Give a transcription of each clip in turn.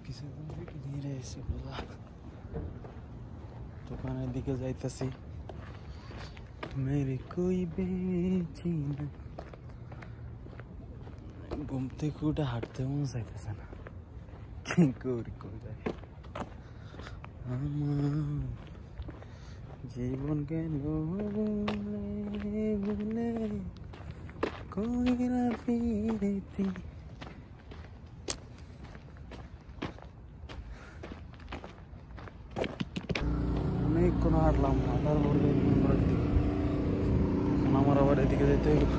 কিছুদিন থেকে ধীরে এসে বলা দোকানের দিকে যাইতেছি। মেরে কই বেচি না, ঘুম থেকে উঠে হাঁটতে মন চাইতেছে না। কি করি কই যাই, আমার জীবন কেন ভুলে কইরা ফিরেতি। অনেকক্ষণ হাঁটলাম, হাঁটার পরে এখন আমার আবার এদিকে যেতে হইব।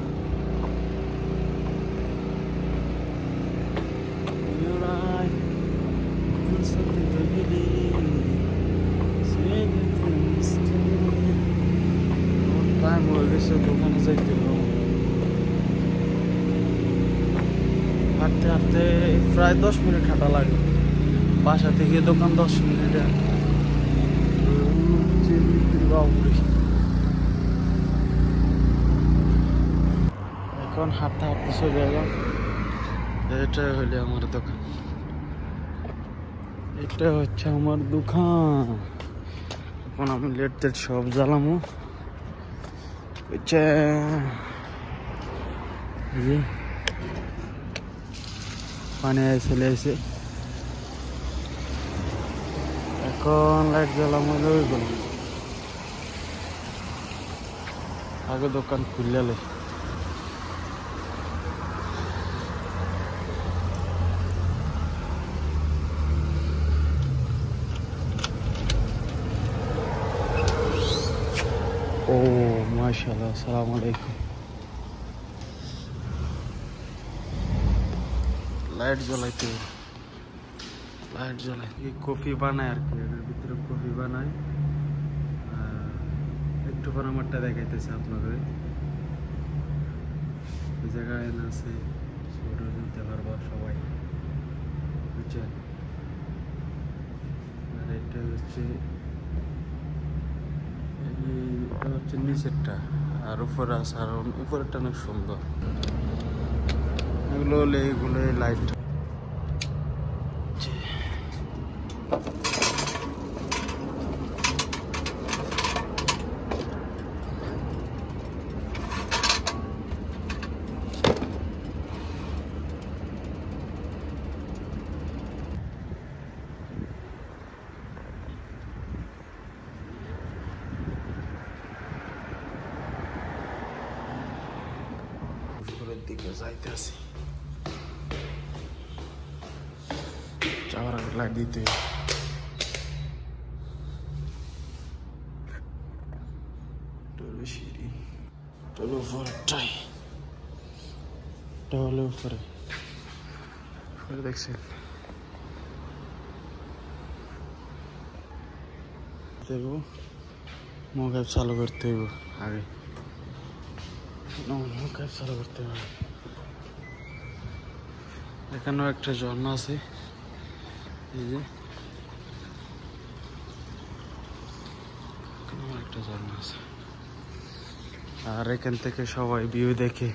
টাইম হয়ে গেছে, দোকানে যাইতে হবে। হাঁটতে হাঁটতে প্রায় 10 মিনিট হাঁটা লাগে। বাসা থেকে দোকান 10 মিনিটে। এখন হাঁটতে হাঁটতে চলে এলাম। এটা হইলে আমার দোকান, এটা হচ্ছে আমার দোকান। এখন আমি লেট টেট সব জ্বালামো। পানি চলে আসে, এখন লাইট জ্বালামো। আগে দোকান খুললে ও মাশাআল্লাহ। আসসালামু আলাইকুম। লাইট জ্বালাইতে, লাইট জ্বালাই কফি বানায় আর কি। এর ভিতরে কফি বানায়। একটু পর আমারটা দেখাইতেছে আপনাদের। ওই জায়গায় আছে, ছবি নিতে পারবো সবাই, বুঝছেন। আর এটা হচ্ছে নিচেরটা, আর উপরে আছে, আর উপরেরটা অনেক সুন্দর। এগুলো হলে এগুলো লাইট। উপরের দিকে যাইতেছি, যাওয়ার আগে লাইট দিতে। সিঁড়ি উপরটাই, হলে উপরে দেখছেন। দেখবো মোবাইল চালু করতে হইব আগে, মোবাইল চালু করতে হবে। এখানেও একটা ঝর্ণা আছে, এই যে একটা ঝর্ণা আছে। আর এখান থেকে সবাই ভিউ দেখে,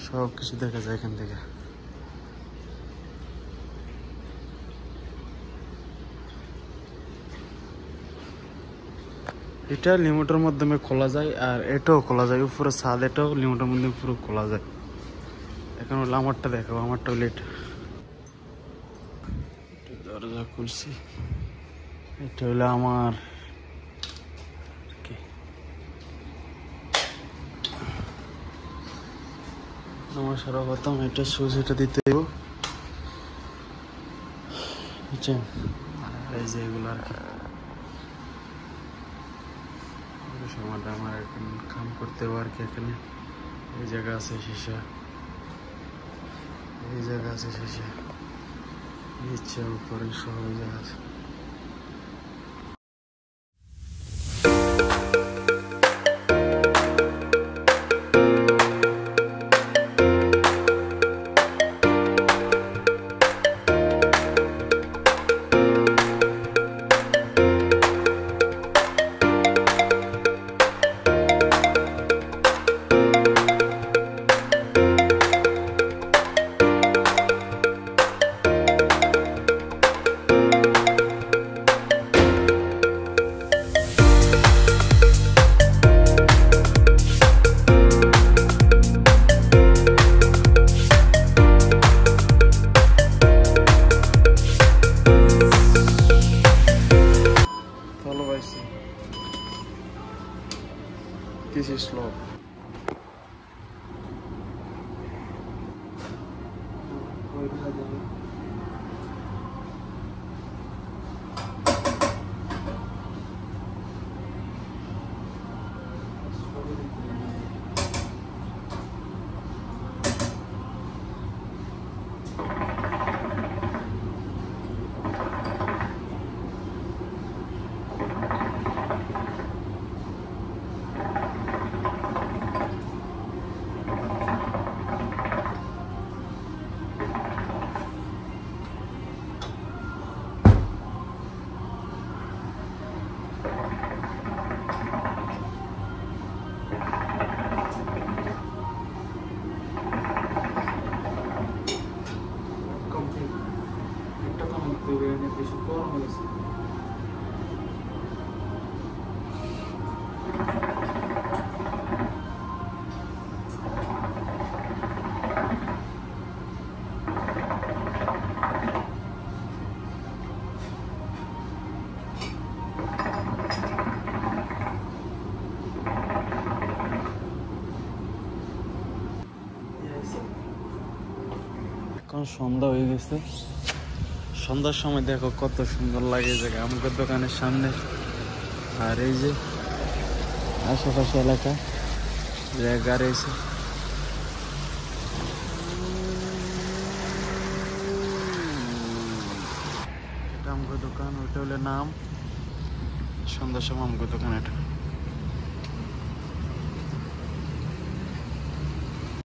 সব কিছু দেখা যায় এখান থেকে। এটা লিমিটের মাধ্যমে খোলা যায়, আর এটাও খোলা যায়। উপরে ছাদ, এটাও লিমিটের মধ্যে পুরো খোলা যায়। এখন হলো আমারটা দেখাবো, আমার টয়লেট। দরজা খুলছি, এটা হলো আমার সর্বপ্রথম এটা সুইচ, এটা দিতে দেব, বুঝছেন। আর এই যে এগুলো আর কি সময়টা আমার এখন কাম করতে হবে আর কি। এখানে এই জায়গা আছে সীসা, এই জায়গা আছে সীসা, নিচে উপরে সব জায়গা আছে। স্লো। বেশি গরম হয়েছে। এখন সন্ধ্যা হয়ে গেছে। সন্ধ্যার সময় দেখো কত সুন্দর লাগে জায়গা আমাদের দোকানের সামনে, আর এই যে আশেপাশে এলাকা জায়গা রয়েছে। এটা আমাদের দোকান, ওইটা হলে নাম। সন্ধ্যার সময় আমাদের দোকান এটা।